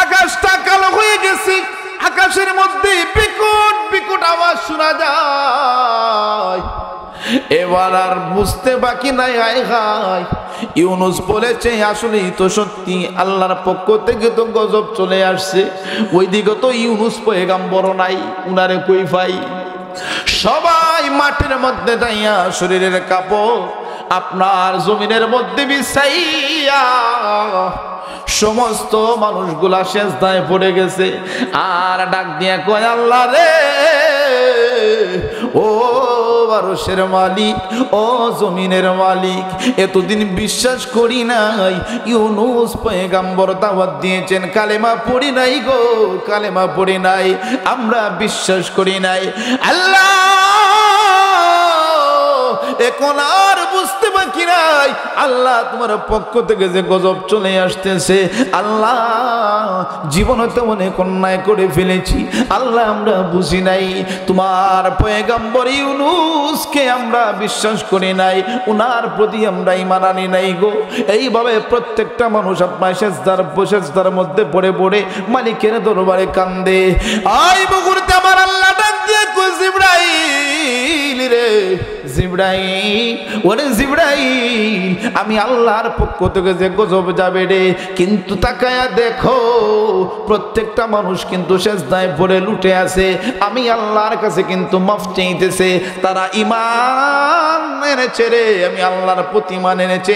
আকাশটা কালো হয়ে গেছে, আকাশের মধ্যে বিকট বিকট আওয়াজ শোনা যায়। এবার আর বুঝতে বাকি নাই, হায় হায় ইউনুস বলেছে আসলেই তো সত্যি, আল্লাহর পক্ষ থেকে তো গজব চলে আসছে। ওইদিকে তো ইউনুস পয়গাম্বর নাই, উনারে কই পাই। সবাই মাঠের মধ্যে যাইয়া শরীরের কাপড় আপনার জমিনের মধ্যে বিছাইয়া সমস্ত মানুষগুলা সেজদায় পড়ে গেছে। আর ডাক দিয়া কয়, আল্লাহ রে, ও আরশের মালিক, ও জমিনের মালিক, এতদিন বিশ্বাস করি নাই ইউনুস পয়গাম্বর দাওয়াত দিয়েছেন, কালেমা পড়ি নাই গো, কালেমা পড়ি নাই, আমরা বিশ্বাস করি নাই। আল্লাহ এখন আর বুঝতে বাকি নাই, আল্লাহ তোমার পক্ষ থেকে যে গজব চলে আসতেছে, আল্লাহ জীবনে তো অনেক অন্যায় করে ফেলেছি, আল্লাহ আমরা বুঝি নাই, তোমার পয়গাম্বর ইউনুসকে আমরা বিশ্বাস করি নাই, উনার প্রতি আমরা ঈমান আনি নাই গো। এইভাবে প্রত্যেকটা মানুষ আপনার সেজদার মধ্যে পড়ে পড়ে মালিকের দরবারে কান্দে। আই মুহূর্তে আমার আল্লাহ ডাক দিয়ে কই, জিবরাইল রে, জিবরাইল, ওরে জিবরাইল, আমি আল্লাহর পক্ষ থেকে যে গজব যাবে রে, কিন্তু তাকায়া দেখো প্রত্যেকটা মানুষ কিন্তু সেজদায় পড়ে লুটে আছে, আমি আল্লাহর কাছে কিন্তু মাফ চাইতেছে, তারা ঈমান এনেছে রে, আমি আল্লাহর প্রতি ঈমান এনেছে,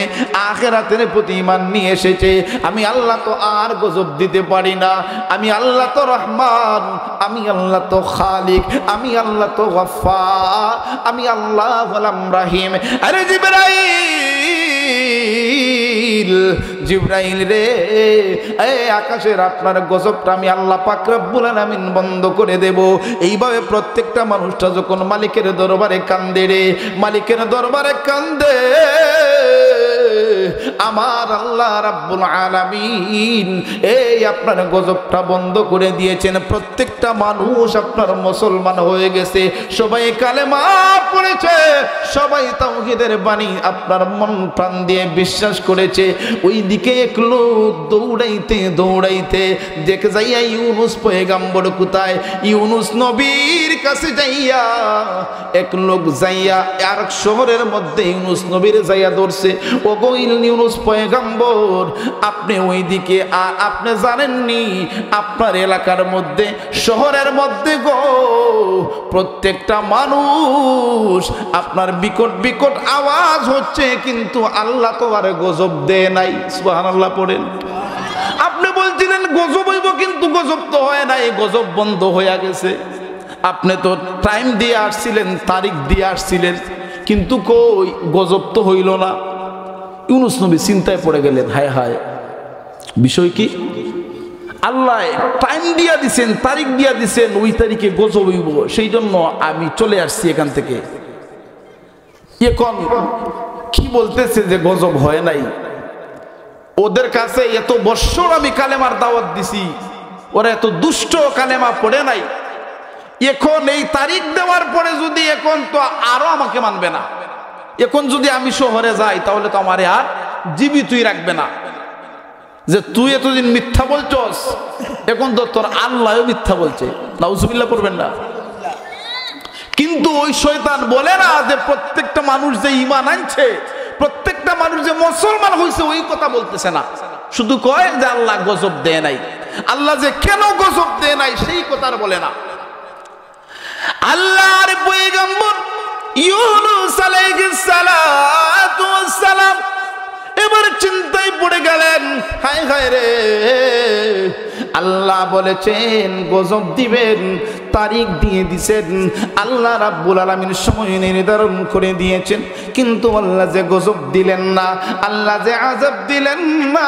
আখিরাতের প্রতি ঈমান নিয়ে এসেছে। আমি আল্লাহ তো আর গজব দিতে পারি না, আমি আল্লাহ তো রহমান, আমি আল্লাহ তো খালিক, আমি আল্লাহ তো গফফার, আমি আল্লাহ হলাম রাহিম। আরে জিবরাইল, জিবরাইল রে, এই আকাশের আপনার গজবটা আমি আল্লাহ পাক রব্বুল আলামিন বন্ধ করে দেব। এইভাবে প্রত্যেকটা মানুষটা যখন মালিকের দরবারে কান্দে রে, মালিকের দরবারে কান্দে, আমার আল্লাহ রাব্বুল আলামিন এই আপনার গজবটা বন্ধ করে দিয়েছেন। প্রত্যেকটা মানুষ আপনার মুসলমান হয়ে গেছে, সবাই কালেমা পড়েছে, সবাই তাওহীদের বাণী আপনার মন প্রাণ দিয়ে বিশ্বাস করেছে। ওইদিকে এক লোক দৌড়াইতে দৌড়াইতে দেখে যাইয়া ইউনুস পয়গাম্বর কোথায়, ইউনুস নবীর কাছে যাইয়া এক লোক যাইয়া আর শহরের মধ্যে ইউনুস নবীর যাইয়া ধরছে, ও গো ইউনুস পয়গাম্বর, আপনি ওইদিকে, আর আপনি জানেননি আপনার এলাকার মধ্যে, শহরের মধ্যে গো প্রত্যেকটা মানুষ আপনার বিকট বিকট আওয়াজ হচ্ছে, কিন্তু আল্লাহ তো আর গজব দেয় নাই। সুবহানাল্লাহ পড়েন। আপনি বলছিলেন গজব হইব, কিন্তু গজব তো হয় নাই, গজব বন্ধ হয়ে গেছে। আপনি তো টাইম দিয়ে আসছিলেন, তারিখ দিয়ে আসছিলেন, কিন্তু কই গজব তো হইল না। ইউনুস নবী চিন্তায় পড়ে গেলেন, হায় হায় বিষয় কি, আল্লাহ টাইম দিয়া দিছেন, তারিখ দিয়া দিছেন, ওই তারিখে গজব হইব, সেই জন্য আমি চলে আসছি এখান থেকে। এখন কি বলতেছে যে গজব হয় নাই, ওদের কাছে এত বৎসর আমি কালেমার দাওয়াত দিছি, ওরা এত দুষ্ট কালেমা পড়ে নাই, এখন এই তারিখ দেওয়ার পরে যদি এখন তো আরো আমাকে মানবে না, এখন যদি আমি শহরে যাই তাহলে তো আমারে আর জীবিতই রাখবে না, যে তুই এতদিন মিথ্যা বলছস, এখন তো তোর আল্লাহও মিথ্যা বলছে, নাউজুবিল্লাহ পড়বেন না। কিন্তু ওই শয়তান বলে না যে প্রত্যেকটা মানুষ যে ঈমান আনছে, প্রত্যেকটা মানুষ যে মুসলমান হয়েছে, ওই কথা বলতেছে না, শুধু কয় যে আল্লাহ গজব দেয় নাই, আল্লাহ যে কেন গজব দেয় নাই সেই কথা বলে না। আল্লাহর পয়গম্বর ইউনুস আলাইহিস সালাতু ওয়াস সালাম এবার চিন্তায় পড়ে গেলেন, হায় হায় রে, আল্লাহ বলেছেন গজব দিবেন, তারিখ দিয়ে দিয়েছেন, আল্লাহ রাব্বুল আলামিন সময় নির্ধারণ করে দিয়েছেন, কিন্তু আল্লাহ যে গজব দিলেন না, আল্লাহ যে আযাব দিলেন না,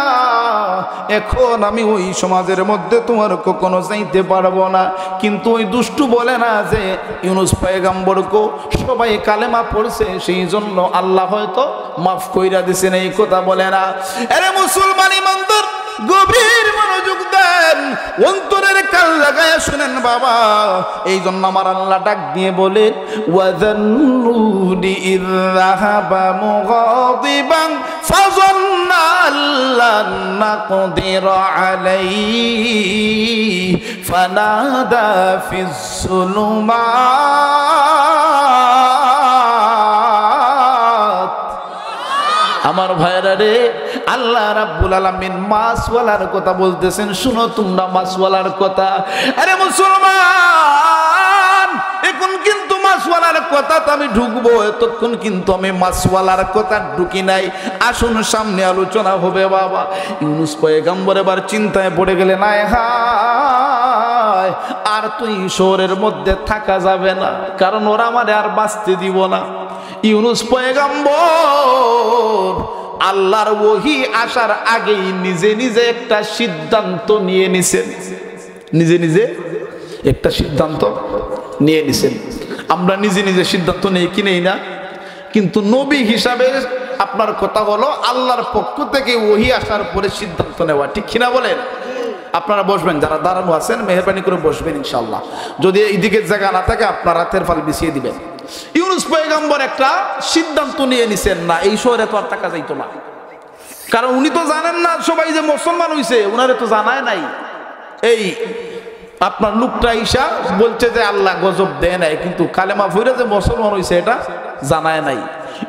এখন আমি ওই সমাজের মধ্যে তোমার কখনো যাইতে পারবো না। কিন্তু ওই দুষ্টু বলে না যে ইউনুস পয়গম্বরকে সবাই কালেমা পড়ছে, সেই জন্য আল্লাহ হয়তো মাফ কইরা দিছেন, এই কথা বলে না। আরে মুসলমান ইমানদার গভীর মনোযোগ দেন, অন্তরের কান লাগায় শুনেন বাবা। এই জন্য আমার আল্লাহ ডাক দিয়ে বলে, ওয়াযান্নুনি ইয যাহাবা মুগাদিবান ফাযান্না আল্লান নাকদির আলাইহি ফানাদা ফিজ যুলুমাত। আমার ভাইরা রে, আল্লাহ রাব্বুল আলামিন মাছওয়ালার কথা বলতেছেন। শুনো তোমরা মাছওয়ালার কথা। আরে মুসলমান, এখন কিন্তু মাছওয়ালার কথা তো আমি ঢুকবো, এতক্ষণ কিন্তু আমি মাছওয়ালার কথা ঢুকি নাই। আসুন সামনে আলোচনা হবে বাবা। ইউনূস পয়গম্বর এবার চিন্তায় পড়ে গেলেন, আয় হায়, আর তুই শহরের মধ্যে থাকা যাবে না, কারণ ওরা আমারে আর বাঁচতে দিব না। ইউনূস পয়গম্বর আল্লাহর ওহী আসার আগেই নিজে নিজে একটা সিদ্ধান্ত নিয়ে নিছেন। নিজে নিজে একটা সিদ্ধান্ত নিয়ে নিছেন। আমরা নিজে নিজে সিদ্ধান্ত নেই কি নেই না? কিন্তু নবী হিসাবে আপনার কথা হলো আল্লাহর পক্ষ থেকে ওহী আসার পরে সিদ্ধান্ত নেওয়া, ঠিক কিনা বলেন? আপনারা বসবেন, যারা দাঁড়ানো আছেন মেহরবানি করে বসবেন ইনশাআল্লাহ। যদি এইদিকে জায়গা না থাকে আপনারা হাতের ফাল বিছিয়ে দিবেন। ইউনূস পয়গম্বর একটা সিদ্ধান্ত নিয়ে নিছেন, না এই শহরে তো আর টাকা যাইতো না, কারণ উনি তো জানেন না সবাই যে মুসলমান হইছে, উনারে তো জানায় নাই। এই আপনার লোকটা ঈশা বলছে যে আল্লাহ গজব দেয় নাই, কিন্তু কালেমা পড়ে যে মুসলমান হইছে এটা জানায় নাই।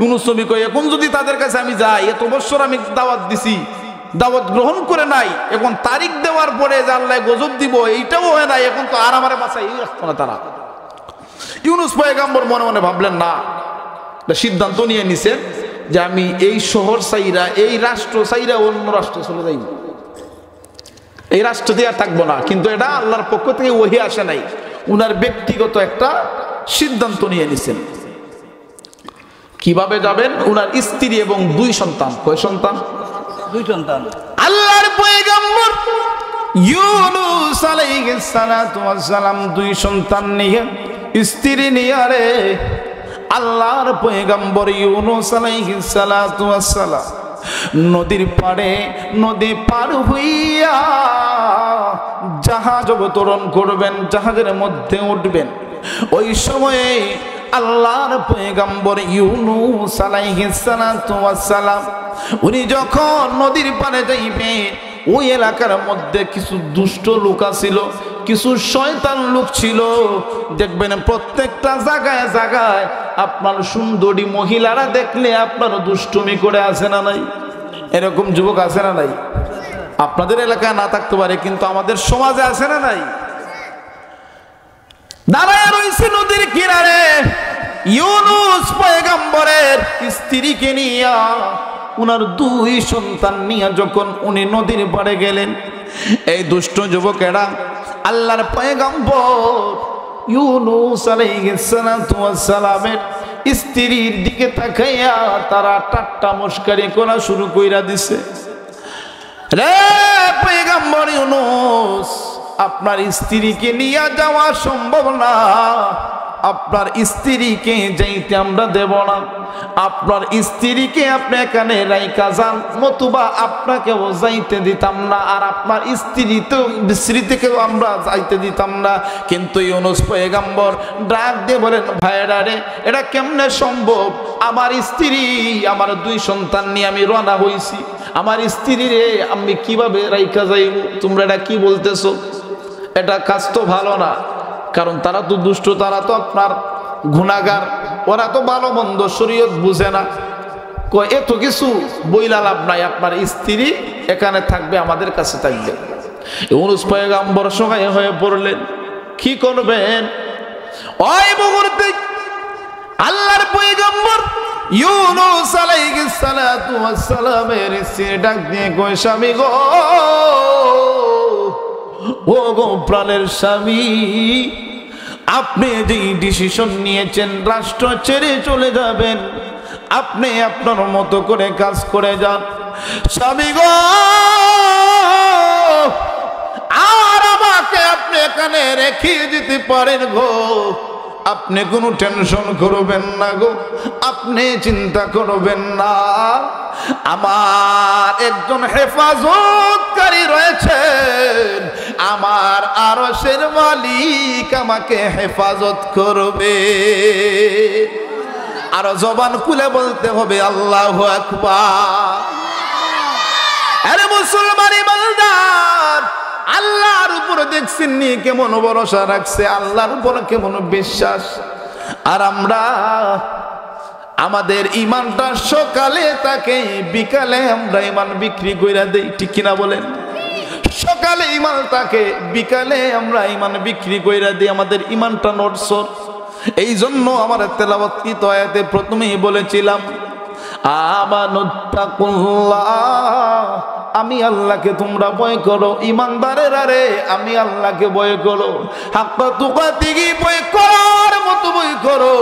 ইউনূস নবী কয়, এখন যদি তাদের কাছে আমি যাই, এত বছর আমি দাওয়াত দিছি, দাওয়াত গ্রহণ করে নাই, এখন তারিখ দেওয়ার পরে যে আল্লাহ গজব দিব এইটাও হয় নাই, এখন তো আর আমারে বাঁচাই রাখতো না তারা। ইউনূস পয়গম্বর মনে মনে ভাবলেন, না, সিদ্ধান্ত নিয়ে নিছেন যে আমি এই শহর চাইরা, এই রাষ্ট্র চাইরা অন্য রাষ্ট্রে চলে যাইব, এই রাষ্ট্র দিয়ে আর থাকবো না। কিন্তু এটা আল্লাহর পক্ষ থেকে ওহী আসে নাই, উনার ব্যক্তিগত একটা সিদ্ধান্ত নিয়ে নিছেন। কিভাবে যাবেন? উনার স্ত্রী এবং 2 সন্তান। কয় সন্তান? 2 সন্তান। আল্লাহর পয়গম্বর ইউনূস আলাইহিস সালাতু ওয়াস সালাম 2 সন্তান নিয়ে, স্ত্রী নিয়ে রে আল্লাহর পয়গম্বর ইউনূস আলাইহিস সালাতু ওয়াস সালাম নদীর পাড়ে, নদী পার হইয়া জাহাজ অবতরণ করবেন, জাহাজের মধ্যে উঠবেন। ওই সময়ে আল্লাহর পয়গম্বর ইউনূস আলাইহিস সালাতু ওয়াস সালাম উনি যখন নদীর পাড়ে যাইবেন, ওই এলাকার মধ্যে কিছু দুষ্ট লোক ছিল, কিছু শয়তান লোক ছিল। দেখবেন প্রত্যেকটা জায়গায় জায়গায় আপনার সুন্দরী মহিলারা দেখলে আপনার দুষ্টুমি করে আসে না নাই? এরকম যুবক আছে না নাই? আপনাদের এলাকায় না থাকতে পারে, কিন্তু আমাদের সমাজে আছে না নাই? দাঁড়ায় রয়েছে নদীর কিনারে ইউনূস পয়গম্বরের স্ত্রীকে নিয়ে, উনার 2 সন্তান নিয়ে যখন উনি নদীর পাড়ে গেলেন, এই দুষ্ট যুবকেরা আল্লাহর পয়গম্বর ইউনূস আলাইহিস সালাতু ওয়াস সালামের স্ত্রীর দিকে তাকাইয়া তারা ঠাট্টা মশকরি করা শুরু কইরা দিছে। রে পয়গম্বর ইউনূস, আপনার স্ত্রীকে নিয়ে যাওয়া সম্ভব না, আপনার স্ত্রীকে যাইতে আমরা দেব না, আপনার স্ত্রীকে আপনি এখানে রাইখা যান, নতুবা আপনাকেও যাইতে দিতাম না, আর আপনার স্ত্রীকেও আমরা যাইতে দিতাম না। কিন্তু ইউনূস পয়গম্বর ডাক দিয়ে বলেন, ভাইরা রে, এটা কেমনে সম্ভব? আমার স্ত্রী, আমার 2 সন্তান নিয়ে আমি রওনা হইছি, আমার স্ত্রী রে আমি কিভাবে রাইখা যাইব? তোমরা এটা কি বলতেছো? এটা কাজ তো ভালো না, কারণ তারা তো দুষ্ট, তারা তো আপনার গুনাহগার, ওরা তো ভালো মন্দ শরীয়ত বুঝে না। কয় এত কিছু বইলা লাভ নাই, আপনার স্ত্রী এখানে থাকবে, আমাদের কাছে থাকবে। ইউনূস পয়গম্বর সহায় হয়ে পড়লেন, কি করবেন? ওই মুহূর্তে আল্লাহর পয়গম্বর ইউনূস আলাইহিস সালাতু ওয়াস সালামের স্ত্রী ডাক দিয়ে কয়, স্বামী গো, ও গো প্রাণের স্বামী, আপনি যে ডিসিশন নিয়েছেন রাষ্ট্র ছেড়ে চলে যাবেন, আপনি আপনার মতো করে কাজ করে যান। স্বামী গো, আর আমাকে আপনি এখানে রেখে যেতে পারেন গো, আপনি কোনো টেনশন করবেন না গো, আপনি চিন্তা করবেন না, আমার একজন হেফাজতকারী রয়েছেন, আমার আরশের মালিক আমাকে হেফাজত করবে। আর জবান খুলে বলতে হবে আল্লাহু আকবার। মুসলমান ইমানদার, আল্লাহর উপর দেখছেন নি কেমন ভরসা রাখছে, আল্লাহর উপর কেমন বিশ্বাস। আর আমরা আমাদের ইমানটা সকালে তাকে, বিকালে আমরা ইমান বিক্রি কইরা দেই, ঠিক কিনা বলেন? সকালে ইমান তাকে, বিকালে আমরা ইমান বিক্রি কইরা দিই, আমাদের ইমানটা নড়ছর। এই জন্য আমার তেলাওয়াতকৃত আয়াতে প্রথমেই বলেছিলাম আমানুত্তাকুল্লাহ, আমি আল্লাহকে তোমরা ভয় করো। ইমানদারের আরে আমি আল্লাহকে ভয় করো, হাক্কা তুকাতিহি ভয় করার মতো ভয় করো।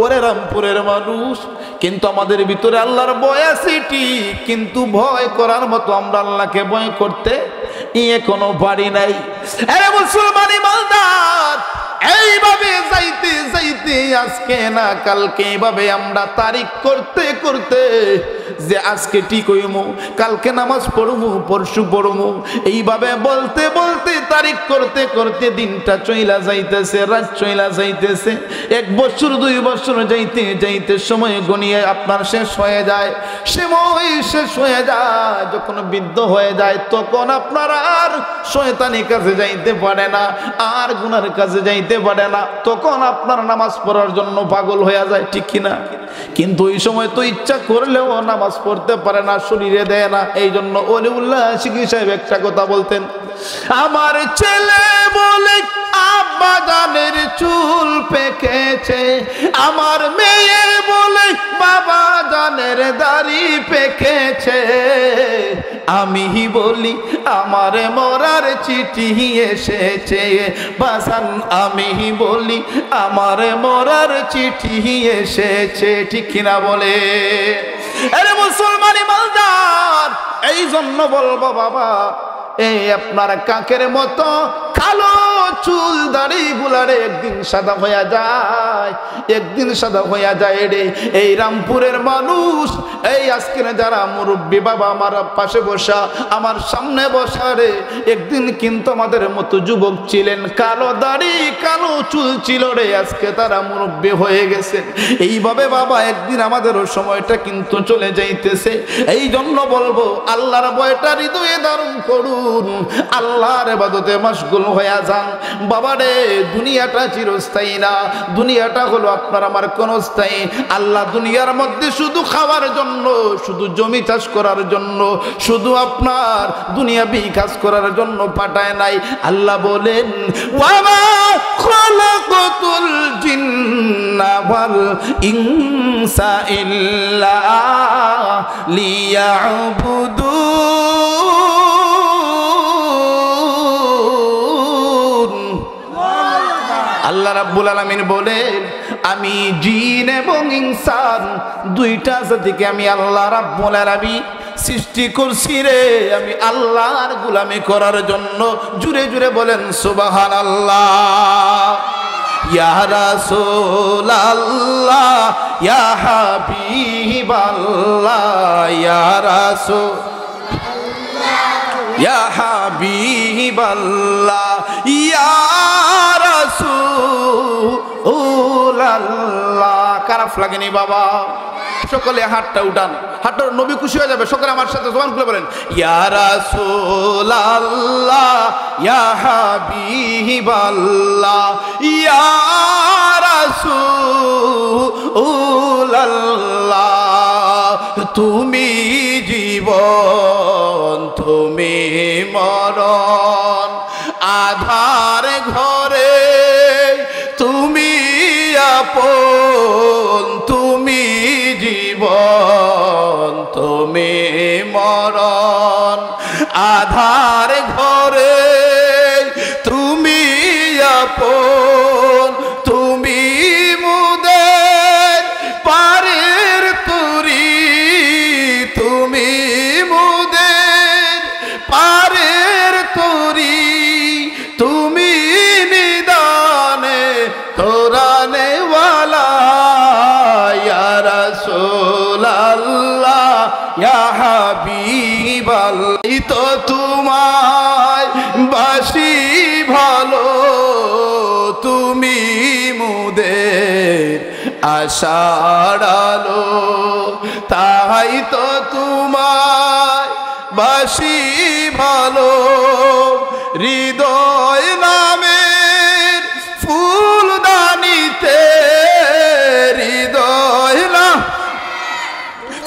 ওরে রামপুরের মানুষ, কিন্তু আমাদের ভিতরে আল্লাহর ভয় আছে ঠিক, কিন্তু ভয় করার মতো আমরা আল্লাহকে ভয় করতে এখনো পারি নাই। আরে মুসলমান ইমানদার, এইভাবে যাইতে যাইতে আজকে না কালকে এইভাবে আমরা তারিখ করতে করতে যে আজকে ঠিক হইমু, কালকে নামাজ পড়মু, পরশু পড়মু, এইভাবে বলতে বলতে তারিখ করতে করতে দিনটা চইলা যাইতেছে, রাত চইলা যাইতেছে। 1 বছর 2 বছর যাইতে যাইতে সময় গনিয়ে আপনার শেষ হয়ে যায়। সময় শেষ হয়ে যায়, যখন বৃদ্ধ হয়ে যায় তখন আপনার আর শয়তানি কাজে যাইতে পারে না, আর গুনার কাজে যাইতে পারে না, তখন আপনার নামাজ পড়ার জন্য পাগল হয়ে যায়, ঠিক কিনা? কিন্তু ওই সময় তো ইচ্ছা করলেও নামাজ পড়তে পারে না, শরীরে দেয় না। এই জন্য ওলিউল্লাহ আশিকি সাহেব একটা কথা বলতেন, আমার ছেলে বলে আব্বা জানের চুল পেকেছে, আমার মেয়ে বলে বাবা জানের দাড়ি পেকেছে, আমি বলি আমার মরার চিঠি এসেছে বাসান, আমি বলি আমার মরার চিঠি এসেছে, ঠিক কিনা বলে? আরে মুসলমান ইমানদার, এই জন্য বলবো বাবা, এই আপনার কাকের মতো কালো চুল দাড়ি গুলারে একদিন সাদা হয়ে যায়, একদিন সাদা হয়ে যায় রে। এই রামপুরের মানুষ, এই আজকের যারা মুরব্বী বাবা আমার পাশে বসা, আমার সামনে বসা রে, একদিন কিন্তু আমাদের মতো যুবক ছিলেন, কালো দাড়ি কালো চুল ছিল রে, আজকে তারা মুরব্বী হয়ে গেছে। এইভাবে বাবা একদিন আমাদেরও সময়টা কিন্তু চলে যাইতেছে। এই জন্য বলবো আল্লাহর ভয়টা হৃদয়ে ধারণ করুন, আল্লাহর ইবাদতে মশগুল হয়ে যান। বাবা রে, দুনিয়াটা চিরস্থায়ী না, দুনিয়াটা হলো আপনার আমার ক্ষণস্থায়ী। আল্লাহ দুনিয়ার মধ্যে শুধু খাওয়ার জন্য, শুধু জমি চাষ করার জন্য, শুধু আপনার দুনিয়াবি কাজ করার জন্য পাঠায় নাই। আল্লাহ বলেন ওয়ামা খালাকাতুল জিন্না ওয়াল ইনসা ইল্লা লিয়াবুদুন। আল্লাহ রাব্বুল আলামিন বলেন আমি জিন এবং ইনসান দুইটা জাতিকে আমি আল্লাহ রাব্বুল আলামিন সৃষ্টি করছি রে, আমি আল্লাহর গোলামি করার জন্য। জুড়ে জুড়ে বলেন সুবহানাল্লাহ। ইয়া রাসূলাল্লাহ, ইয়া হাবিবাল্লাহ, ইয়া রাসূল, ইয়া হাবিবাল্লাহ, ইয়া রাসূলাল্লাহ। খারাপ লাগেনি বাবা? সকলে হাতটা উঠান, হাতটা নবী খুশি হয়ে যাবে। সকলে আমার সাথে জবান খুলে বলেন ইয়া রাসূলাল্লাহ, ইয়া হাবিবাল্লাহ, ইয়া রাসূলাল্লাহ। তুমি জীবন, তুমি মরণ, আধার ঘরে তুমি আপন, তুমি জীবন, তুমি মরণ, আধার ঘরে তুমি আপন, তুমি মুদের পারের তুরি, তুমি মুদের পারের তুরি, তুমি নিদানে তোরানে ওয়ালা, ইয়া রাসূলাল্লাহ, ইয়া হাবিবাল্লাহ। তো তোমায় বাসি ভালো, তুমি মুদের আশার আলো, তাই তো তোমায় বাসি ভালো হৃদয় নামের ফুলদানিতে হৃদয় না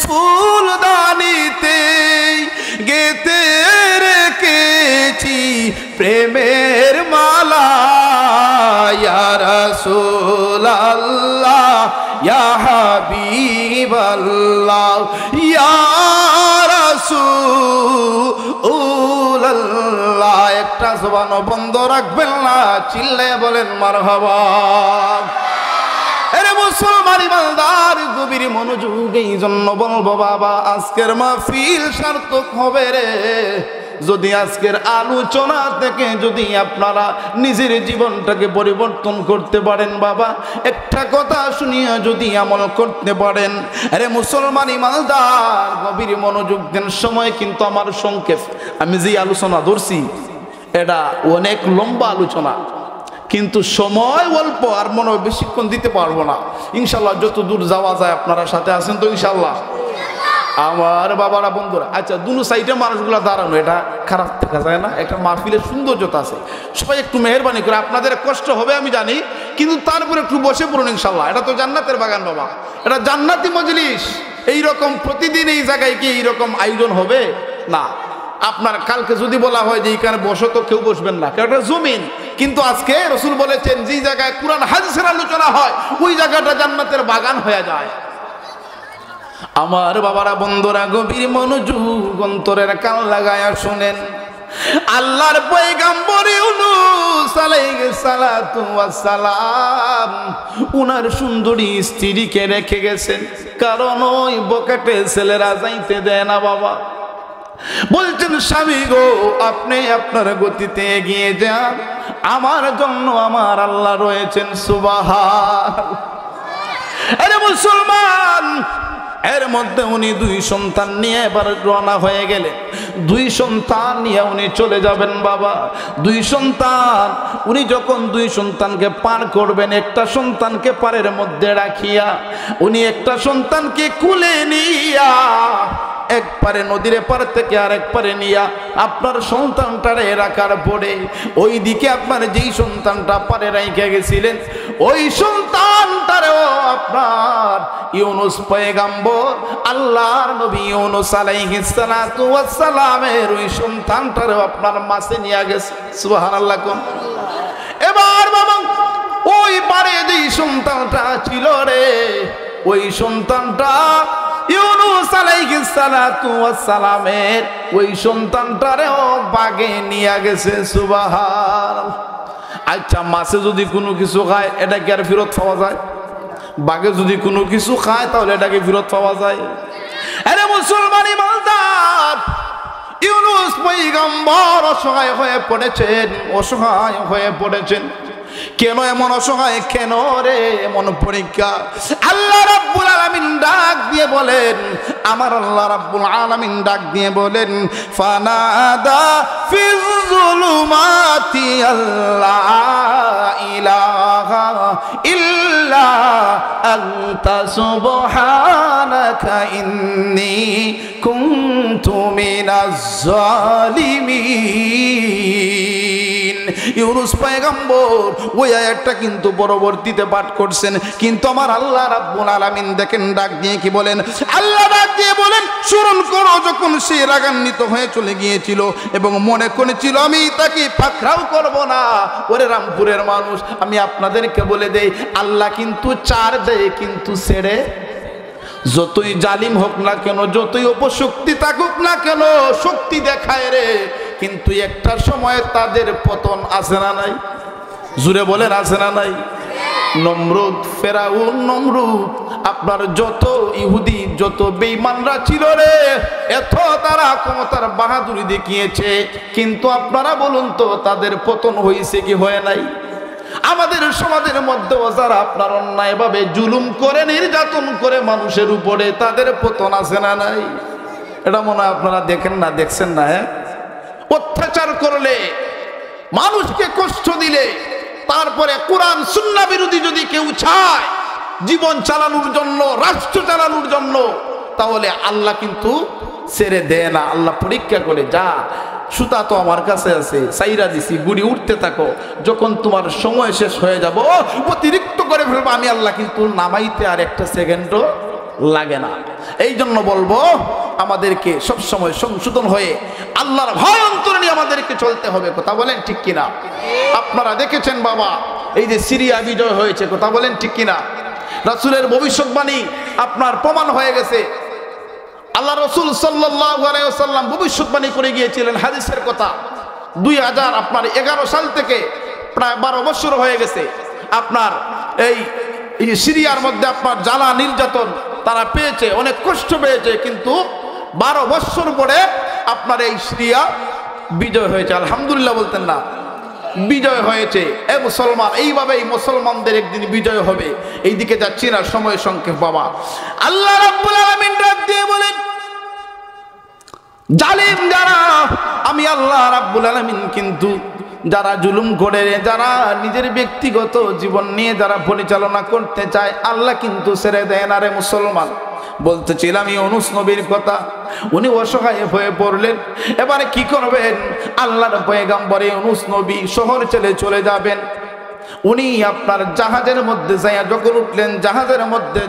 ফুলদানিতে গেতে রেখেছি প্রেমের মালা ইয়া রাসূলুল্লাহ ইয়া হাবিবাল্লাহ ইয়া রাসূলুল্লাহ। একটা জবান বন্ধ রাখবেন না, চিল্লায়ে বলেন মারহাবা। আরে মুসলমান ইমানদার গভীর মনোযোগ, এই জন্য বলবো বাবা আজকের মাহফিল সার্থক হবে রে যদি আজকের আলোচনা থেকে যদি আপনারা নিজের জীবনটাকে পরিবর্তন করতে পারেন। বাবা একটা কথা শুনিয়া যদি আমল করতে পারেন। আরে মুসলমান ইমানদার গভীর মনোযোগ দেন, সময় কিন্তু আমার সংক্ষেপ। আমি যে আলোচনা ধরছি এটা অনেক লম্বা আলোচনা, কিন্তু সময় অল্প, আর মনে হয় বেশিক্ষণ দিতে পারবো না। ইনশাল্লাহ যত দূর যাওয়া যায় আপনারা সাথে আছেন তো ইনশাল্লাহ আমার বাবারা বন্ধুরা। আচ্ছা দুনো সাইডে মানুষগুলো দাঁড়ানো এটা খারাপ দেখা যায় না, একটা মাহফিলের সৌন্দর্যতা আছে। সবাই একটু মেহেরবানি করে, আপনাদের কষ্ট হবে আমি জানি, কিন্তু তারপরে একটু বসে পড়ুন ইনশাল্লাহ। এটা তো জান্নাতের বাগান বাবা, এটা জান্নাতি মজলিস। এইরকম প্রতিদিন এই জায়গায় কি এইরকম আয়োজন হবে না? আপনার কালকে যদি বলা হয় যে এখানে বসো তো কেউ বসবেন না, কারণ এটা জমিন। কিন্তু আজকে রাসূল বলেছেন যে জায়গায় কুরআন হাদিসের আলোচনা হয় ওই জায়গাটা জান্নাতের বাগান হয়ে যায়। আমার বাবারা বন্ধুরা গভীর মনোযোগ অন্তরের কান লাগায়া শুনেন। আল্লাহর পয়গম্বর ইউনূস আলাইহিস সালাতু ওয়াস সালাম উনার সুন্দরী স্ত্রীকে রেখে গেছেন, কারণ ওই বকেটে ছেলেরা যাইতে দেয় না বাবা। বলছেন স্বামী গো আপনি আপনার গতিতে এগিয়ে যান, আমার জন্য আমার আল্লাহ রয়েছেন। সুবহানাল্লাহ। আরে মুসলমান, এর মধ্যে উনি দুই সন্তান নিয়ে এবার রওনা হয়ে গেলেন। দুই সন্তান নিয়ে উনি চলে যাবেন বাবা। দুই সন্তান, উনি যখন দুই সন্তানকে পার করবেন, একটা সন্তানকে পারের মধ্যে রাখিয়া উনি একটা সন্তানকে কুলে নিয়া এক পারে নদীর পার থেকে আরেক পারে নিয়া আপনার সন্তানটারে রাখার পরে ওই দিকে আপনার যেই সন্তানটা পারে রাইখে গেছিলেন ওই সন্তানটারেও আপনার ইউনূস পয়গম্বর আল্লাহর নবী ইউনূস আলাইহিস সালাতু ওয়াস সালামের ওই সন্তানটারেও আপনার মাঝে নিয়ে গেছে। সুবহানাল্লাহ কোন। এবার বাবা ওই পারে যেই সন্তানটা ছিল রে, ওই সন্তানটা ইউনূস আলাইহিস সালাতু ওয়াস সালামের ওই সন্তানটারেও বাগে নিয়ে গেছে। সুবহানাল্লাহ। আচ্ছা মাছে যদি কোনো কিছু খায় এটা কি আর ফেরত পাওয়া যায়? বাগে যদি কোনো কিছু খায় তাহলে এটাকে ফেরত পাওয়া যায়? আরে মুসলমান ইমানদার ইউনূস পয়গম্বর অসহায় হয়ে পড়েছেন, অসহায় হয়ে পড়েছেন। কেন এমন অসহায়, কেন রে এমন পরীক্ষা? আল্লাহ রাব্বুল আলামিন ডাক দিয়ে বলেন, আমার আল্লাহ রাব্বুল আলামিন ডাক দিয়ে বলেন ফানাদা ফিজ যুলুমাতি আল্লা ইলাহা ইল্লা আনতা সুবহানাকা ইন্নী কুনতু মিনাজ জালিমিন। ইউনূস পয়গম্বর ওই আয়াতটা কিন্তু পরবর্তীতে পাঠ করছেন, কিন্তু আমার আল্লাহ রাব্বুল আলামিন দেখেন ডাক দিয়ে কি বলেন? আল্লাহ ডাক দিয়ে বলেন স্মরণ করো যখন সে রাগান্বিত হয়ে চলে গিয়েছিল এবং মনে করেছিল আমি তাকে পাকড়াও করব না। ওরে রামপুরের মানুষ, আমি আপনাদেরকে বলে দেই আল্লাহ কিন্তু চার দেয় কিন্তু ছেড়ে। যতই জালিম হোক না কেন, যতই অপশক্তি থাকুক না কেন, শক্তি দেখায় রে, কিন্তু একটা সময় তাদের পতন আছে না নাই? জুড়ে বলেন আছে না নাই? নমরুদ, ফেরাউন, নমরুদ, আপনার যত ইহুদি যত বেঈমানরা ছিল রে, এত তারা ক্ষমতার বাহাদুরি দেখিয়েছে, কিন্তু আপনারা বলুন তো তাদের পতন হয়েছে কি হয় নাই? আমাদের সমাজের মধ্যেও যারা আপনার অন্যায়ভাবে জুলুম করে নির্যাতন করে মানুষের উপরে, তাদের পতন আছে না নাই? এটা মনে হয় আপনারা দেখেন না, দেখছেন না? হ্যাঁ, অত্যাচার করলে, মানুষকে কষ্ট দিলে, তারপরে কোরআন সুন্নাহ বিরোধী যদি কেউ চায় জীবন চালানোর জন্য, রাষ্ট্র চালানোর জন্য, তাহলে আল্লাহ কিন্তু ছেড়ে দেয় না। আল্লাহ পরীক্ষা করে, যা সুতা তো আমার কাছে আছে, সাইরা দিছি, গুড়ি উঠতে থাকো, যখন তোমার সময় শেষ হয়ে যাব অতিরিক্ত করে ফেলবো, আমি আল্লাহ কিন্তু নামাইতে আর একটা সেকেন্ডও লাগে না। এই জন্য বলবো আমাদেরকে সবসময় সংশোধন হয়ে আল্লাহর ভয় অন্তরে নিয়ে আমাদেরকে চলতে হবে। কথা বলেন ঠিক কিনা? আপনারা দেখেছেন বাবা, এই যে সিরিয়া বিজয় হয়েছে, কথা বলেন ঠিক কিনা? রাসূলের ভবিষ্যৎবাণী আপনার প্রমাণ হয়ে গেছে। আল্লাহ রাসূল সাল্লাল্লাহু আলাইহি ওয়াসাল্লাম ভবিষ্যৎবাণী করে গিয়েছিলেন হাদিসের কথা। 2011 সাল থেকে প্রায় 12 বছর হয়ে গেছে। আপনার এই সিরিয়ার মধ্যে আপনার জ্বালা নির্যাতন তারা পেয়েছে, অনেক কষ্ট পেয়েছে, কিন্তু 12 বছর পরে আপনার এই সিরিয়া বিজয় হয়েছে। আলহামদুলিল্লাহ বলতেন না? বিজয় হয়েছে। এ মুসলমান, এইভাবেই মুসলমানদের একদিন বিজয় হবে। এইদিকে যাচ্ছি না, সময় সংক্ষেপ বাবা। আল্লাহ রাব্বুল আলামিন ডাক দিয়ে বলেন, জালিম যারা, আমি আল্লাহ রাব্বুল আলামিন কিন্তু যারা জুলুম করে, যারা নিজের ব্যক্তিগত জীবন নিয়ে যারা পরিচালনা করতে চায়, আল্লাহ কিন্তু ছেড়ে দেয় না রে মুসলমান। বলতেছিলাম ইউনূস নবীর কথা, উনি অসহায় হয়ে পড়লেন। এবারে কি করবেন? আল্লাহর পয়গম্বর ইউনূস নবী শহর ছেড়ে চলে যাবেন। উনি আপনার জাহাজের মধ্যে যাইয়া যখন উঠলেন, জাহাজের মধ্যে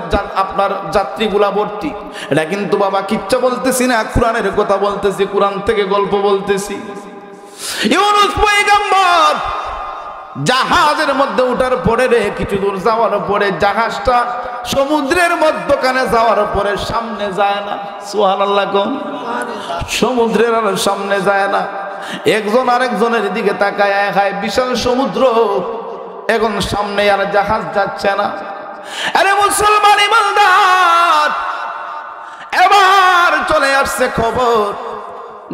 আপনার যাত্রীগুলা ভর্তি। এটা কিন্তু বাবা কিচ্ছা বলতেছি না, কোরআনের কথা বলতেছি, কোরআন থেকে গল্প বলতেছি। ইউনূস পয়গম্বর জাহাজের মধ্যে উঠার পরে কিছু দূর যাওয়ার পরে জাহাজটা সমুদ্রের মধ্যখানে যাওয়ার পরে সামনে যায় না। সুবহানাল্লাহ কোন? সমুদ্রের আর সামনে যায় না। একজন আরেকজনের দিকে তাকায়, হায় বিশাল সমুদ্র, এখন সামনে আর জাহাজ যাচ্ছে না। আরে মুসলমান ইমানদার, এবার চলে আসছে খবর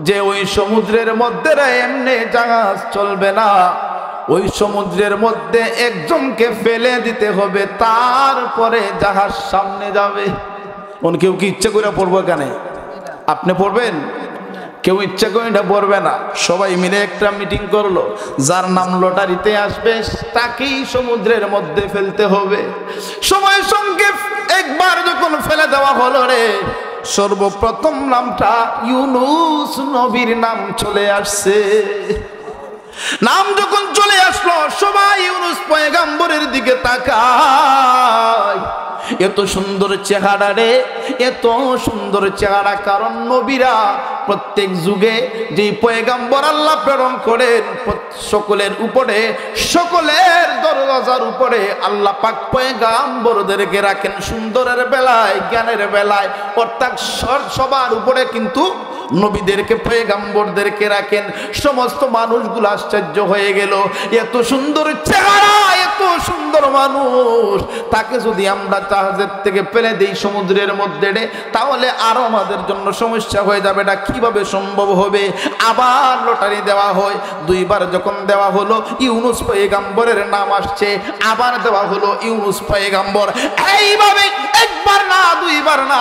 যে ওই সমুদ্রের মধ্যে এমনি জাহাজ চলবে না, ওই সমুদ্রের মধ্যে একজনকে ফেলে দিতে হবে, তারপরে জাহাজ সামনে যাবে। কেউ কি ইচ্ছা করে পড়বো? কেন আপনি পড়বেন? কেউ ইচ্ছা করে এটা পড়বে না। সবাই মিলে একটা মিটিং করলো, যার নাম লটারিতে আসবে তাকেই সমুদ্রের মধ্যে ফেলতে হবে। সময় সংক্ষেপ, একবার যখন ফেলে দেওয়া হলো রে, সর্বপ্রথম নামটা ইউনূস নবীর নাম চলে আসছে। নাম যখন চলে আসলো, সবাই ইউনূস পয়গম্বরের দিকে তাকায়। এত সুন্দর চেহারা রে, এত সুন্দর চেহারা। কারণ নবীরা প্রত্যেক যুগে যে পয়গম্বর আল্লাহ প্রেরণ করেন, সকলের উপরে, সকলের দরজার উপরে আল্লাহ পাক পয়গম্বরদেরকে রাখেন। সুন্দরের বেলায়, জ্ঞানের বেলায়, অর্থাৎ সবার উপরে কিন্তু নবীদেরকে, পয়গম্বরদেরকে রাখেন। সমস্ত মানুষগুলো আশ্চর্য হয়ে গেল, এত সুন্দর চেহারা, এত সুন্দর মানুষ, তাকে যদি আমরা জাহাজের থেকে ফেলে দেই সমুদ্রের মধ্যে, তাহলে আরো আমাদের জন্য সমস্যা হয়ে যাবে। এটা কিভাবে সম্ভব হবে? আবার লটারি দেওয়া হয়। 2 বার যখন দেওয়া হলো, ইউনূস পয়গম্বরের নাম আসছে। আবার দেওয়া হলো ইউনূস পয়গম্বর। এইভাবে একবার না, 2 বার না,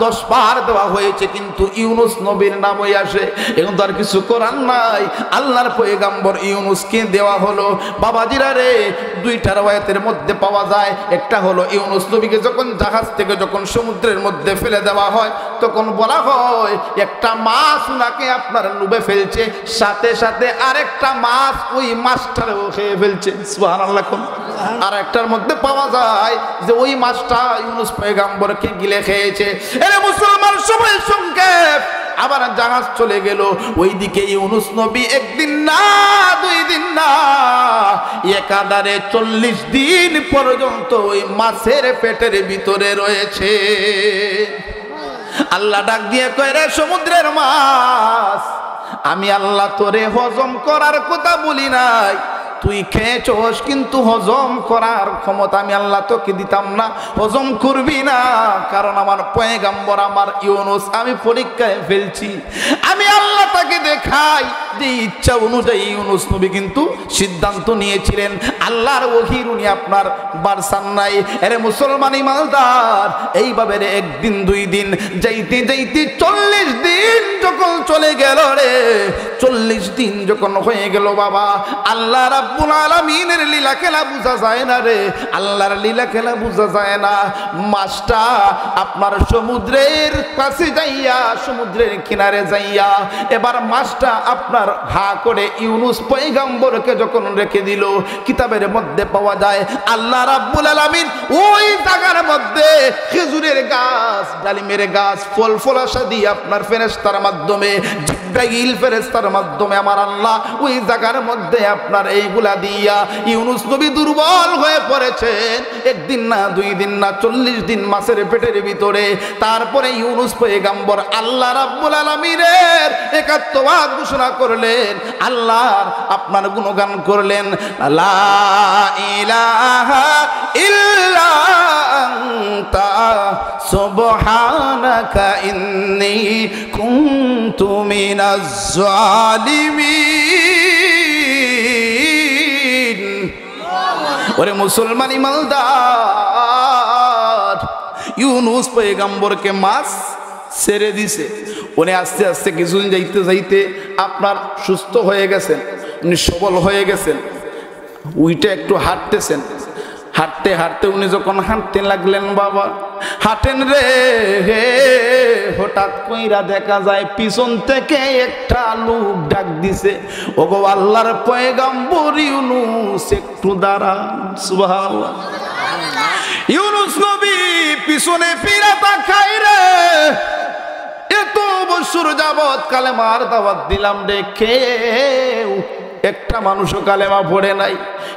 10 বার দেওয়া হয়েছে, কিন্তু ইউনূস নবীর নামই আসে। এখন তো আর কিছু করার নাই। আল্লাহর পয়গম্বর ইউনূসকে দেওয়া হলো। বাবাজিরা রে, 2টা রওয়ায়াতের মধ্যে পাওয়া যায়। একটা হলো ইউনূস নবীকে যখন জাহাজ থেকে যখন সমুদ্রের মধ্যে ফেলে দেওয়া হয়, তখন বলা হয় একটা মাছ উনাকে আপনার ডুবে ফেলছে, সাথে সাথে আরেকটা মাছ ওই মাছটারও খেয়ে ফেলছে। সুবহানাল্লাহ। আর একটার মধ্যে পাওয়া যায় যে ওই মাছটা ইউনূস পয়গম্বরকে গিলে খেয়েছে। এরে মুসলমান, সময় সংক্ষেপ, আবার জাহাজ চলে গেল। ওইদিকে ইউনূস নবী একদিন না, 2 দিন না, একাধারে 40 দিন পর্যন্ত ওই মাছের পেটের ভিতরে রয়েছে। আল্লাহ ডাক দিয়ে কয়, রে সমুদ্রের মাছ, আমি আল্লাহ তোরে হজম করার কথা বলি নাই, তুই খেয়েছস, কিন্তু হজম করার ক্ষমতা আমি আল্লাহ তোকে দিতাম না, হজম করবি না। কারণ আমার পয়গম্বর, আমার ইউনূস আমি পরীক্ষায় ফেলছি। আমি আল্লাহ তাকে দেখাই যে ইচ্ছা অনুযায়ী ইউনূস নবী কিন্তু সিদ্ধান্ত নিয়েছিলেন। আল্লাহর ওহীর উনি আপনার বারসান নাই। আরে মুসলমান ইমানদার, এইভাবে রে 1 দিন 2 দিন যাইতে যাইতে 40 দিন যখন চলে গেল রে, 40 দিন যখন হয়ে গেল বাবা, আল্লাহ রাব্বুল আলামিনের লীলা খেলা বোঝা যায় না রে, আল্লাহর লীলা খেলা বোঝা যায় না। মাছটা আপনার সমুদ্রের কাছে যাইয়া, সমুদ্রের কিনারে যাইয়া, এবার মাছটা আপনার হা করে ইউনুস পয়গম্বরকে যখন রেখে দিল, কিতাবের মধ্যে পাওয়া যায় আল্লাহ রাব্বুল আলামিন ওই জায়গার মধ্যে খেজুরের গাছ, ডালিমের গাছ, ফল ফলাশা দিয়ে আপনার ফেরেশতার মাধ্যমে, জিবরাইল ফেরেশতার মাধ্যমে আমার আল্লাহ ওই জায়গার মধ্যে আপনার এইগুলা দিয়া, ইউনুস নবী দুর্বল হয়ে পড়েছেন, একদিন না, 2 দিন না, 40 দিন মাছের পেটের ভিতরে। তারপরে ইউনুস পয়গম্বর আল্লাহ রাব্বুল আলামিনের একাত্মবাদ ঘোষণা করলেন, আল্লাহর আপনার গুণগান করলেন, লা ইলাহা ইল্লা আনতা সুবহানাকা ইন্নী কুনতু মিনাজ জালিমিন। ওরে মুসলমান ইমানদার, ইউনুস পয়গম্বরকে মাছ ছেড়ে দিছে, উনি আস্তে আস্তে কিছুদিন যাইতে যাইতে আপনার সুস্থ হয়ে গেছেন, উনি সবল হয়ে গেছেন, উইটা একটু হাঁটতেছেন। হাঁটতে হাঁটতে উনি যখন হাঁটতে লাগলেন, বাবা হাঁটেন রে, হঠাৎ কইরা দেখা যায় পিছন থেকে একটা লোক ডাক দিছে, ওগো আল্লাহর পয়গম্বর ইউনুস একটু দাঁড়ান। সুবহানাল্লাহ। ইউনুস নবী পিছনে ফিরে তাকায় রে, এত বছর যাবত কালেমার দাওয়াত দিলাম রে, কেউ একটা মানুষও কালেমা পড়ে নাই,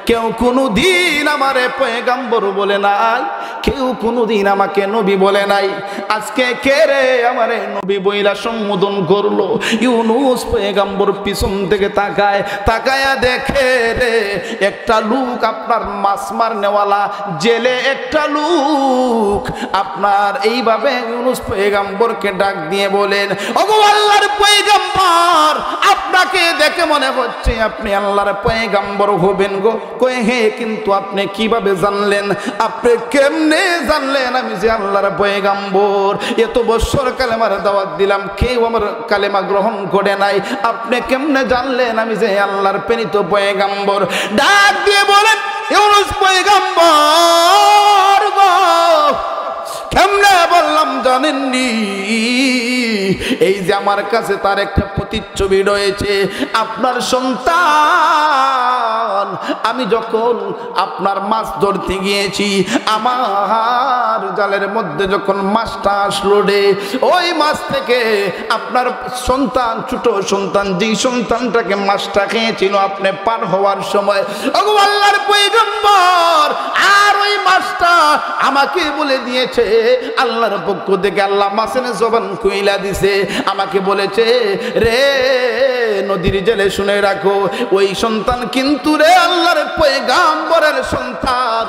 কেউ কোনোদিন আমারে পয়গম্বর বলে নাই, কেউ কোনোদিন আমাকে নবী বলে নাই। আজকে কে রে আমারে নবী বইলা সম্বোধন করলো? ইউনুস পয়গম্বর পিছন থেকে তাকায়, তাকায়া দেখে রে একটা লোক আপনার মাছ মারনেওয়ালা জেলে একটা লোক আপনার এইভাবে ইউনুস পয়গম্বরকে ডাক দিয়ে বলেন, ওগো আল্লাহর পয়গম্বর, আপনাকে দেখে মনে হচ্ছে আপনি আল্লাহর পয়গম্বর হবেন গো। কয়ে হে, কিন্তু আপনি কিভাবে জানলেন? আপনি কেমনে জানলেন আমি যে আল্লাহর পয়গম্বর? এত বছর কালেমার দাওয়াত দিলাম, কেউ আমার কালেমা গ্রহণ করে নাই, আপনি কেমনে জানলেন আমি যে আল্লাহর প্রেরিত পয়গম্বর? ডাক দিয়ে বলেন, ইউনুস পয়গম্বর গো, কেমনে বললাম জানেননি? এই যে আমার কাছে তার একটা প্রতিচ্ছবি রয়েছে, আপনার সন্তান। আমি যখন আপনার মাছ ধরতে গিয়েছি, আমার জালের মধ্যে যখন মাছটা আসলো রে, ওই মাছ থেকে আপনার সন্তান, ছোট সন্তান, যেই সন্তানটাকে মাছটা খেয়েছিল আপনি পার হওয়ার সময়, ওগো আল্লাহর পয়গম্বর, আর ওই মাছটা আমাকে বলে দিয়েছে আল্লাহর পক্ষ থেকে, আল্লাহ মাছের জবান কইলা দিছে, আমাকে বলেছে রে নদীর জেলে শুনে রাখো, ওই সন্তান কিন্তু রে আল্লাহর পয়গম্বরের সন্তান,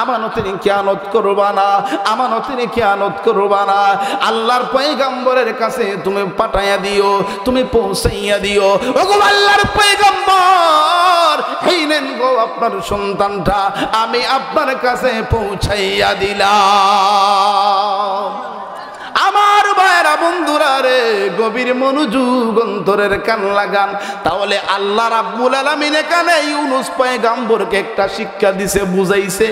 আমানতের খেয়ানত করবা না, আমানতের খেয়ানত করবা না, আল্লাহর পয়গম্বরের কাছে তুমি পাঠাইয়া দিও, তুমি পৌঁছাইয়া দিও। ওগো আল্লাহর পয়গম্বর, এই নেন গো আপনার সন্তানটা, আমি আপনার কাছে পৌঁছাইয়া দিলাম। আমার ভাইরা বন্ধুরা রে, গভীর মনোযোগ অন্তরের কান লাগান। তাহলে আল্লাহ রাব্বুল আলামিন এখানে ইউনুস পয়গম্বরকে একটা শিক্ষা দিছে, বুঝাইছে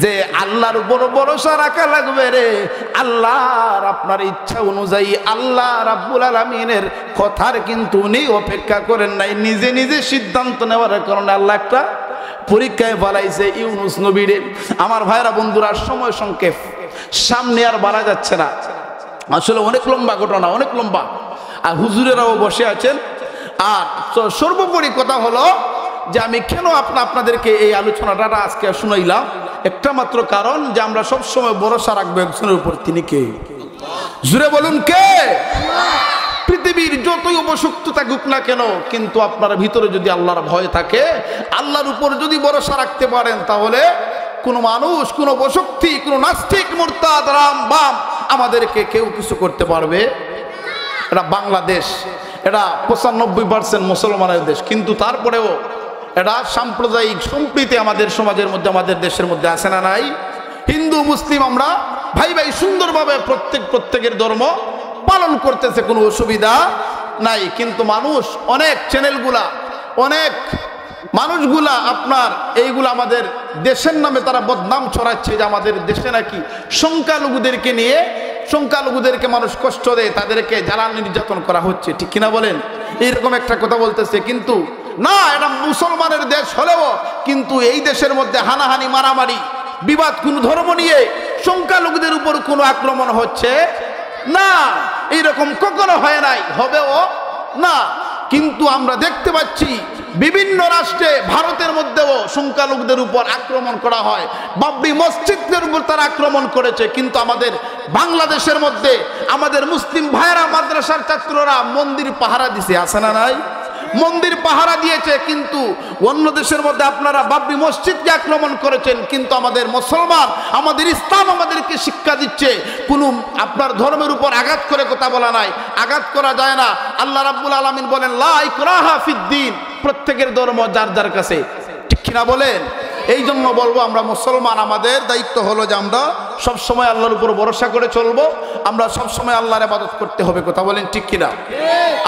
যে আল্লাহর উপর ভরসা রাখা লাগবে রে। আল্লাহর আপনার ইচ্ছা অনুযায়ী আল্লাহ রাব্বুল আলামিনের কথার কিন্তু উনি অপেক্ষা করেন নাই, নিজে নিজে সিদ্ধান্ত নেওয়ার কারণে আল্লাহ একটা পরীক্ষায় ফেলাইছে ইউনুস নবীরে। আমার ভাইরা বন্ধুরা, সময় সংক্ষেপ, সামনে আর বাড়া যাচ্ছে না, আসলে অনেক লম্বা ঘটনা, অনেক লম্বা, আর হুজুরেরাও বসে আছেন। আর সর্বোপরি কথা হলো যে আমি কেন আপনাদেরকে এই আলোচনাটা আজকে শুনাইলাম, একটা মাত্র কারণ যে আমরা সবসময় ভরসা রাখবো একজনের উপর, তিনি কে? জুড়ে বলুন কে? পৃথিবীর যতই অবশক্ত থাকুক না কেন, কিন্তু আপনার ভিতরে যদি আল্লাহর ভয় থাকে, আল্লাহর উপর যদি ভরসা রাখতে পারেন, তাহলে কোন মানুষ, কোন অবশক্তি, কোন নাস্তিক, মুরতাদ, রাম বাম আমাদেরকে কেউ কিছু করতে পারবে? এটা বাংলাদেশ, এটা 95% মুসলমানের দেশ, কিন্তু তারপরেও এটা সাম্প্রদায়িক সম্প্রীতি আমাদের সমাজের মধ্যে, আমাদের দেশের মধ্যে আছে না নাই? হিন্দু মুসলিম আমরা ভাই ভাই সুন্দরভাবে প্রত্যেকের ধর্ম পালন করতেছে, কোনো অসুবিধা নাই। কিন্তু মানুষ, অনেক চ্যানেলগুলা, অনেক মানুষগুলা আপনার এইগুলো আমাদের দেশের নামে তারা বদনাম ছড়াচ্ছে যে আমাদের দেশে নাকি সংখ্যালঘুদেরকে নিয়ে সংখ্যালঘুদেরকে মানুষ কষ্ট দেয়, তাদেরকে জ্বালানি নির্যাতন করা হচ্ছে, ঠিক কিনা বলেন? এইরকম একটা কথা বলতেছে। কিন্তু না, এটা মুসলমানের দেশ হলেও কিন্তু এই দেশের মধ্যে হানাহানি, মারামারি, বিবাদ কোন ধর্ম নিয়ে সংখ্যালঘুদের উপর কোনো আক্রমণ হচ্ছে না, এইরকম কখনো হয় নাই, হবেও না। কিন্তু আমরা দেখতে পাচ্ছি বিভিন্ন রাষ্ট্রে, ভারতের মধ্যেও সংখ্যালঘুদের উপর আক্রমণ করা হয়, বাবরি মসজিদের উপর তারা আক্রমণ করেছে। কিন্তু আমাদের বাংলাদেশের মধ্যে আমাদের মুসলিম ভাইয়েরা, মাদ্রাসার ছাত্ররা মন্দির পাহারা দিছে, আছে না নাই? মন্দির পাহারা দিয়েছে। কিন্তু অন্য দেশের মধ্যে আপনারা বাবরি মসজিদকে আক্রমণ করেছেন। কিন্তু আমাদের মুসলমান, আমাদের ইসলাম আমাদেরকে শিক্ষা দিচ্ছে কোনো আপনার ধর্মের উপর আঘাত করে কথা বলা নাই, আঘাত করা যায় না। আল্লাহ রাব্বুল আলামিন বলেন লা ইকরাহা ফিদ্দিন, প্রত্যেকের ধর্ম যার যার কাছে, ঠিক কিনা বলেন? এই জন্য বলবো আমরা মুসলমান, আমাদের দায়িত্ব হলো যে আমরা সবসময় আল্লাহর উপর ভরসা করে চলবো, আমরা সবসময় আল্লাহর ইবাদত করতে হবে, কথা বলেন ঠিক কিনা?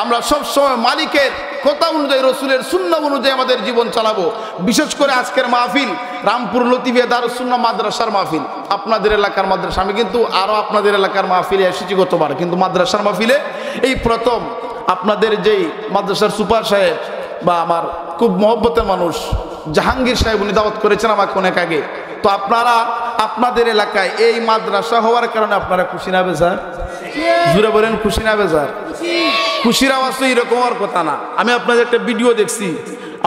আমরা সবসময় মালিকের কথা অনুযায়ী, রসুলের সুন্নাহ অনুযায়ী আমাদের জীবন চালাবো। বিশেষ করে আজকের মাহফিল রামপুর লতিফিয়া দারুস সুন্নাহ মাদ্রাসার মাহফিল, আপনাদের এলাকার মাদ্রাসা। আমি কিন্তু আরও আপনাদের এলাকার মাহফিলে এসেছি গতবার, কিন্তু মাদ্রাসার মাহফিলে এই প্রথম। আপনাদের যেই মাদ্রাসার সুপার সাহেব বা আমার খুব মহব্বতের মানুষ জাহাঙ্গীর সাহেব, উনি দাওয়াত করেছেন আমাকে অনেক আগে। তো আপনারা আপনাদের এলাকায় এই মাদ্রাসা হওয়ার কারণে আপনারা খুশি না বেজার? জুড়ে বলেন খুশি না বেজার? খুশির আওয়াজ তো এরকম হওয়ার কথা না। আমি আপনাদের একটা ভিডিও দেখছি,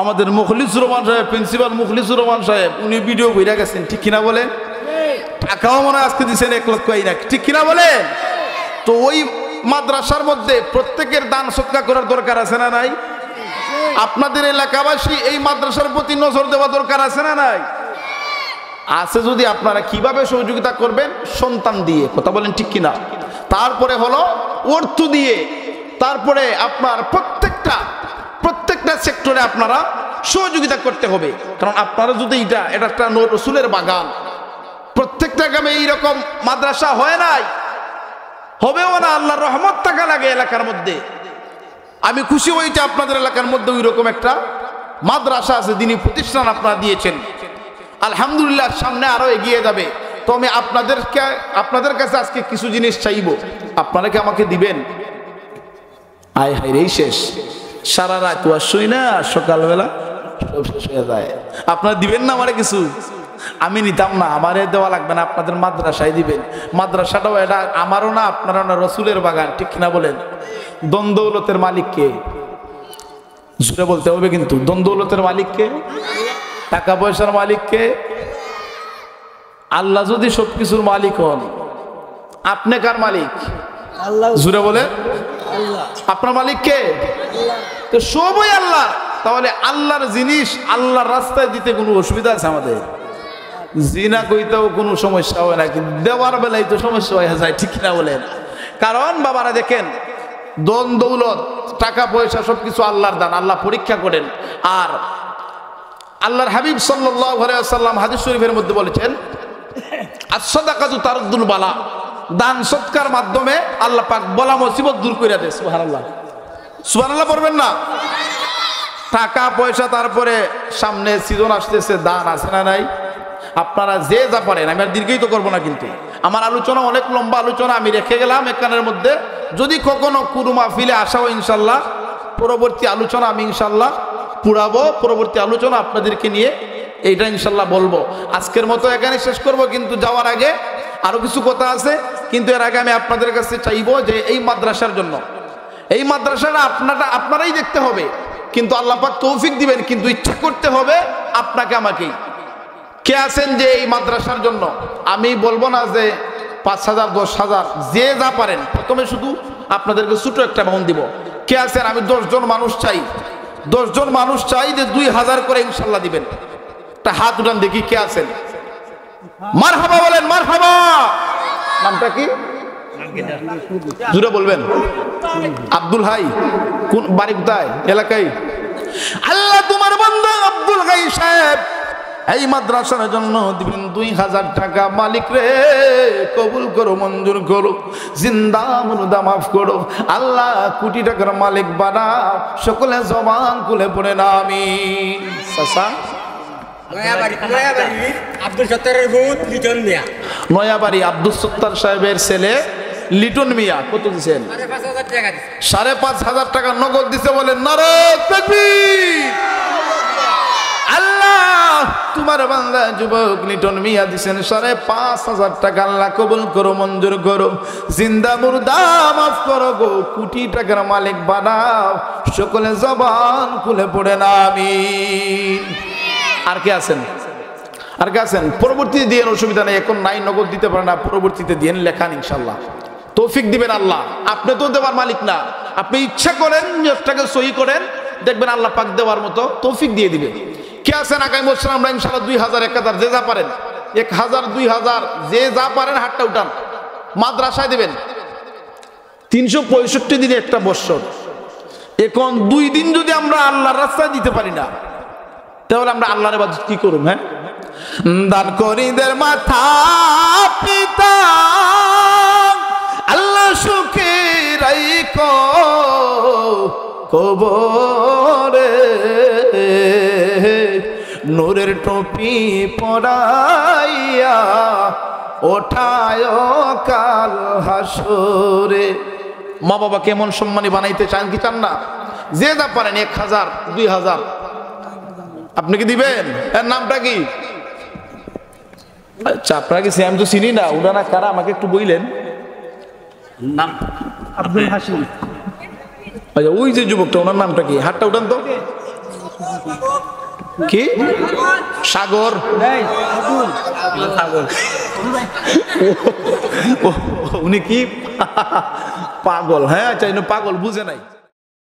আমাদের মুখলিসুর রহমান সাহেব, প্রিন্সিপাল মুখলিসুর রহমান সাহেব, উনি ভিডিও বইরা গেছেন, ঠিক কিনা বলেন? টাকাও মনে আজকে দিচ্ছেন 1 লক্ষ, ঠিক কিনা বলেন? তো ওই মাদ্রাসার মধ্যে প্রত্যেকের দান সৎকার করার দরকার আছে না নাই? আপনাদের এলাকাবাসী এই মাদ্রাসার প্রতি নজর দেওয়া দরকার আছে না নাই? আছে। যদি আপনারা কিভাবে সহযোগিতা করবেন? সন্তান দিয়ে, কথা বলেন ঠিক কিনা? তারপরে হলো অর্থ দিয়ে, তারপরে আপনার প্রত্যেকটা সেক্টরে আপনারা সহযোগিতা করতে হবে। কারণ আপনারা যদি এটা একটা রসুলের বাগান, প্রত্যেকটা গ্রামে এইরকম মাদ্রাসা হয় নাই, হবেও না, আল্লাহর রহমত থাকা লাগে এলাকার মধ্যে। আমি খুশি হইতে আপনাদের এলাকার মধ্যে ওই রকম একটা মাদ্রাসা আছে, দিনী প্রতিষ্ঠান আপনারা দিয়েছেন, আলহামদুলিল্লাহ। সামনে আরো এগিয়ে যাবে। তো আমি আপনাদের কাছে আজকে কিছু জিনিস চাইবো, আপনারা কি আমাকে দিবেন? আয় হায় রে, শেষ সারা রাত আর শুই না, সকালবেলা সব শেষ হয়ে যায়। আপনারা দিবেন না আমারে কিছু? আমি নিতাম না, আমারে দেওয়া লাগবে না, আপনাদের মাদ্রাসায় দিবেন। মাদ্রাসাটাও এটা আমারও না, আপনারও না, রসুলের বাগান, ঠিক কিনা বলেন? দন্দৌলতের মালিককে জুড়ে বলতে হবে কিন্তু। দন্দৌলতের মালিককে, টাকা পয়সার মালিককে? আল্লাহ যদি সবকিছুর মালিক হন, আপনি কার মালিক? জুড়ে বলে আপনার মালিক কে? তো সবই আল্লাহ। তাহলে আল্লাহর জিনিস আল্লাহর রাস্তায় দিতে কোনো অসুবিধা আছে আমাদের? জিনা কইতেও কোনো সমস্যা হয় না, কিন্তু দেওয়ার বেলায় তো সমস্যা হয়ে যায়, ঠিক কিনা বলেন? কারণ বাবারা দেখেন, দন দৌলত, টাকা পয়সা সবকিছু আল্লাহর দান, আল্লাহ পরীক্ষা করেন। আর আল্লাহর হাবিব সাল্লাল্লাহু আলাইহি ওয়াসাল্লাম হাদিস শরীফের মধ্যে বলেছেন, আস-সাদাকাতু তারুদ্দুল বালা, দান সৎকার মাধ্যমে আল্লাহ পাক বলা মুসিবত দূর করে দেয়। সুবহানাল্লাহ, সুবহানাল্লাহ পড়বেন না? টাকা পয়সা, তারপরে সামনে সিজন আসতেছে, দান আছে না নাই? আপনারা যে যা পারেন, আমি আর দীর্ঘায়িত করবো না, কিন্তু আমার আলোচনা অনেক লম্বা আলোচনা আমি রেখে গেলাম এখানের মধ্যে। যদি কখনো কোনো মাহফিলে আসাও ইনশাল্লাহ পরবর্তী আলোচনা আমি ইনশাল্লাহ পুরাবো, পরবর্তী আলোচনা আপনাদেরকে নিয়ে এইটা ইনশাল্লাহ বলবো। আজকের মতো এখানে শেষ করব, কিন্তু যাওয়ার আগে আরো কিছু কথা আছে। কিন্তু এর আগে আমি আপনাদের কাছে চাইবো যে এই মাদ্রাসার জন্য, এই মাদ্রাসাটা আপনারাই দেখতে হবে, কিন্তু আল্লাহ পাক তৌফিক দিবেন, কিন্তু ইচ্ছা করতে হবে আপনাকে আমাকেই। কে আছেন যে এই মাদ্রাসার জন্য? আমি বলবো না যে 5,000 10,000, যে যা পারেন। প্রথমে শুধু আপনাদেরকে ছোট একটা অ্যামাউন্ট দিব। কে আছেন? আমি 10 জন মানুষ চাই, 10 জন মানুষ চাই যে 2,000 করে ইনশাল্লাহ দিবেন। একটা হাত উঠান দেখি কে আছেন। মারহাবা বলেন, মারহাবা। নামটা কি? জুড়ে বলবেন। আব্দুল হাই। কোন বাড়ি, কোথায় এলাকায়? আল্লাহ তোমার বান্দা আব্দুল হাই সাহেব এই মাদ্রাসার জন্য দিবেন 2000 টাকা। মালিক রে কবুল করো, মঞ্জুর করো, জিন্দা মুর্দা মাফ করো। আল্লাহ কোটি টাকার মালিক বানাও। সকলে জবান খুলে পড়ে না আমিন। চাচা আব্দুল সত্তারের ভূত লিটন মিয়া, নয়াবাড়ি আব্দুল সত্তার সাহেবের ছেলে লিটন মিয়া কত দিচ্ছেন? 5,500 টাকা নগদ দিছে। বলেন নারে তাকবীর। আল্লাহ তোমার বান্দা যুবক লিটন মিয়া দিছেন 5,500 টাকা। আল্লাহ কবুল করো, মঞ্জুর করো, জিন্দা মুর্দা মাফ করো গো, কোটি টাকার মালিক বানাও। সকলে জবান খুলে পড়ে না আমিন। আর কে আছেন? আর কে আছেন? পরবর্তীতে দিয়ে অসুবিধা নেই, এখন নাই, নগদ দিতে পারে না, পরবর্তীতে দিয়ে লেখান ইনশাল্লাহ। তৌফিক দিবেন আল্লাহ। আপনি তো দেওয়ার মালিক না, আপনি ইচ্ছা করেন নিয়তটাকে সহি করেন, দেখবেন আল্লাহ পাক দেওয়ার মতো তৌফিক দিয়ে দিবে। কে আছেন আগামী বছর আমরা ইনশাল্লাহ 2000 1000 যে যা পারেন, 1000 2000 যে যা পারেন হাতটা উঠান, মাদ্রাসায় দিবেন। 365 দিনে একটা বছর, এখন 2 দিন যদি আমরা আল্লাহর রাস্তায় দিতে পারি না, তাহলে আমরা আল্লাহর ইবাদত কি করব? হ্যাঁ, দান করিদের মাথা পিতা আল্লাহ সুখে রাইখো কবরে, নূরের টুপি পরাইয়া ওঠায় কাল হাসরে। মা বাবা কেমন সম্মানী বানাইতে চান কি চান না? যে যা পারেন 1000 2000 আপনি কি দিবেন? এর নামটা কি? আচ্ছা আপনারা কি আমি তো চিনি না, ওনারা কারা আমাকে একটু বললেন। নাম আব্দুল হাসিম। আচ্ছা ওই যে যুবকটা, ওনার নামটা কি? হাতটা উঠান তো। কি? সাগর। উনি কি পাগল? হ্যাঁ আচ্ছা পাগল বুঝে নাই।